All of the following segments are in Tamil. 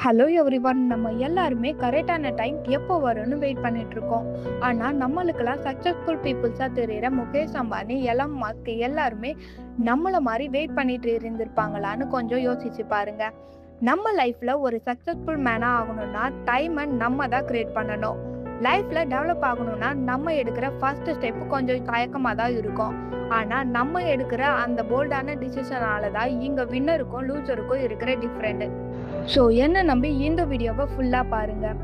Hello everyone. நம்ம எல்லாருமே கரெக்டான டைம் எப்போ வரும்னு வெயிட் பண்ணிட்டு இருக்கோம். ஆனால் நம்மளுக்கெல்லாம் சக்ஸஸ்ஃபுல் பீப்புள்ஸாக தெரிகிற முகேஷ் அம்பானி, எலான் மஸ்க் எல்லாருமே நம்மளை மாதிரி வெயிட் பண்ணிட்டு இருந்திருப்பாங்களான்னு கொஞ்சம் யோசிச்சு பாருங்க. நம்ம லைஃப்பில் ஒரு சக்ஸஸ்ஃபுல் மேனாக ஆகணும்னா டைமை நம்ம தான் க்ரியேட் பண்ணணும். லைஃப்பில் டெவலப் ஆகணும்னா நம்ம எடுக்கிற ஃபர்ஸ்ட் ஸ்டெப்பு கொஞ்சம் தயக்கமாக தான் இருக்கும். ஆனால் நம்ம எடுக்கிற அந்த போல்டான டிசிஷனால தான் இங்கே வின்னருக்கும் லூசருக்கும் இருக்கிற டிஃப்ரெண்ட். ஸோ என்னை நம்பி இந்த வீடியோவை ஃபுல்லாக பாருங்கள்.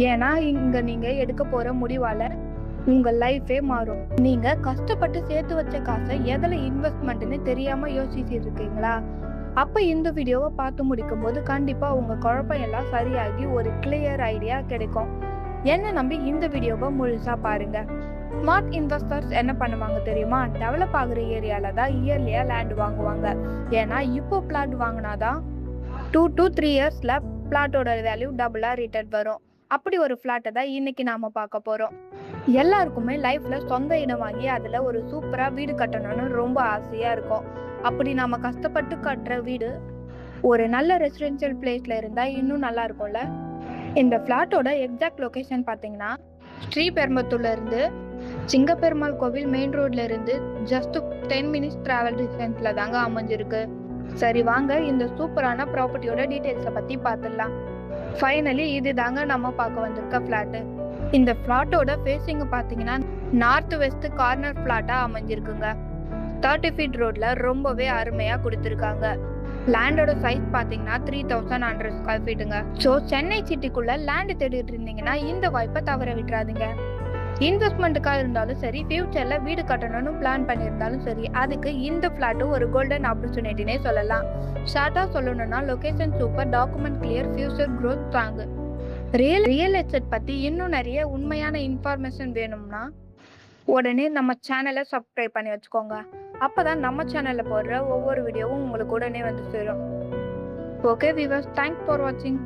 ஏன்னா இங்கே நீங்கள் எடுக்க போகிற முடிவால் உங்கள் லைஃபே மாறும். நீங்கள் கஷ்டப்பட்டு சேர்த்து வச்ச காசை எதில் இன்வெஸ்ட்மெண்ட்டுன்னு தெரியாமல் யோசிச்சுட்டு இருக்கீங்களா? அப்போ இந்த வீடியோவை பார்த்து முடிக்கும் போது கண்டிப்பாக உங்கள் குழப்பம் எல்லாம் சரியாகி ஒரு கிளியர் ஐடியா கிடைக்கும். என்னை நம்பி இந்த வீடியோவை முழுசாக பாருங்கள். ஸ்மார்ட் இன்வெஸ்டர்ஸ் என்ன பண்ணுவாங்க தெரியுமா? டெவலப் ஆகிற ஏரியாவில் தான் இயர்லியாக லேண்ட் வாங்குவாங்க. ஏன்னா இப்போ பிளாட் வாங்கினாதான் 2 to 3 இயர்ஸில் பிளாட்டோட வேல்யூ டபுளாக ரிட்டர்ன் வரும். அப்படி ஒரு ஃப்ளாட்டை தான் இன்னைக்கு நாம் பார்க்க போகிறோம். எல்லாருக்குமே லைஃப்பில் சொந்த இடம் வாங்கி அதில் ஒரு சூப்பராக வீடு கட்டணும்னு ரொம்ப ஆசையாக இருக்கும். அப்படி நாம் கஷ்டப்பட்டு கட்டுற வீடு ஒரு நல்ல ரெசிடென்ஷியல் பிளேஸில் இருந்தால் இன்னும் நல்லா இருக்கும்ல. இந்த ஃப்ளாட்டோட எக்ஸாக்ட் லொக்கேஷன் பார்த்தீங்கன்னா ஸ்ரீபெரும்புத்தூர்லேருந்து சிங்கப்பெருமாள் கோவில் மெயின் ரோட்ல இருந்து ஜஸ்ட் 10 மினிட்ஸ் ட்ராவல் டிஸ்டன்ஸில் தாங்க அமைஞ்சிருக்கு. சரி வாங்க இந்த சூப்பரான ப்ராப்பர்ட்டியோட டீட்டெயில்ஸை பற்றி பார்த்துடலாம். ஃபைனலி இது தாங்க நம்ம பார்க்க வந்திருக்க ஃப்ளாட்டு. இந்த ஃப்ளாட்டோட ஃபேஸிங் பார்த்தீங்கன்னா நார்த் வெஸ்ட் கார்னர் ஃப்ளாட்டாக அமைஞ்சிருக்குங்க. 30 ஃபீட் ரோட்ல ரொம்பவே அருமையாக கொடுத்துருக்காங்க. லேண்டோட சைஸ் பார்த்தீங்கன்னா 3100 ஸ்கொயர் ஃபீட்டுங்க. ஸோ சென்னை சிட்டிக்குள்ள லேண்டு தேடிட்டு இருந்தீங்கன்னா இந்த வாய்ப்பை தவற விட்டுறாதீங்க. இன்வெஸ்ட்மெண்ட்டுக்காக இருந்தாலும் சரி, ஃபியூச்சரில் வீடு கட்டணும்னு பிளான் பண்ணியிருந்தாலும் சரி, அதுக்கு இந்த ஃப்ளாட்டு ஒரு கோல்டன் ஆப்பர்ச்சுனிட்டினே சொல்லலாம். ஷார்ட்டாக சொல்லணும்னா location super, document clear, future growth strong. Real estate பற்றி இன்னும் நிறைய உண்மையான இன்ஃபர்மேஷன் வேணும்னா உடனே நம்ம சேனலை சப்ஸ்கிரைப் பண்ணி வச்சுக்கோங்க. அப்போ தான் நம்ம சேனலில் போடுற ஒவ்வொரு வீடியோவும் உங்களுக்கு உடனே வந்து சேரும். ஓகே வியூவர்ஸ், தேங்க்ஸ் ஃபார் வாட்சிங்.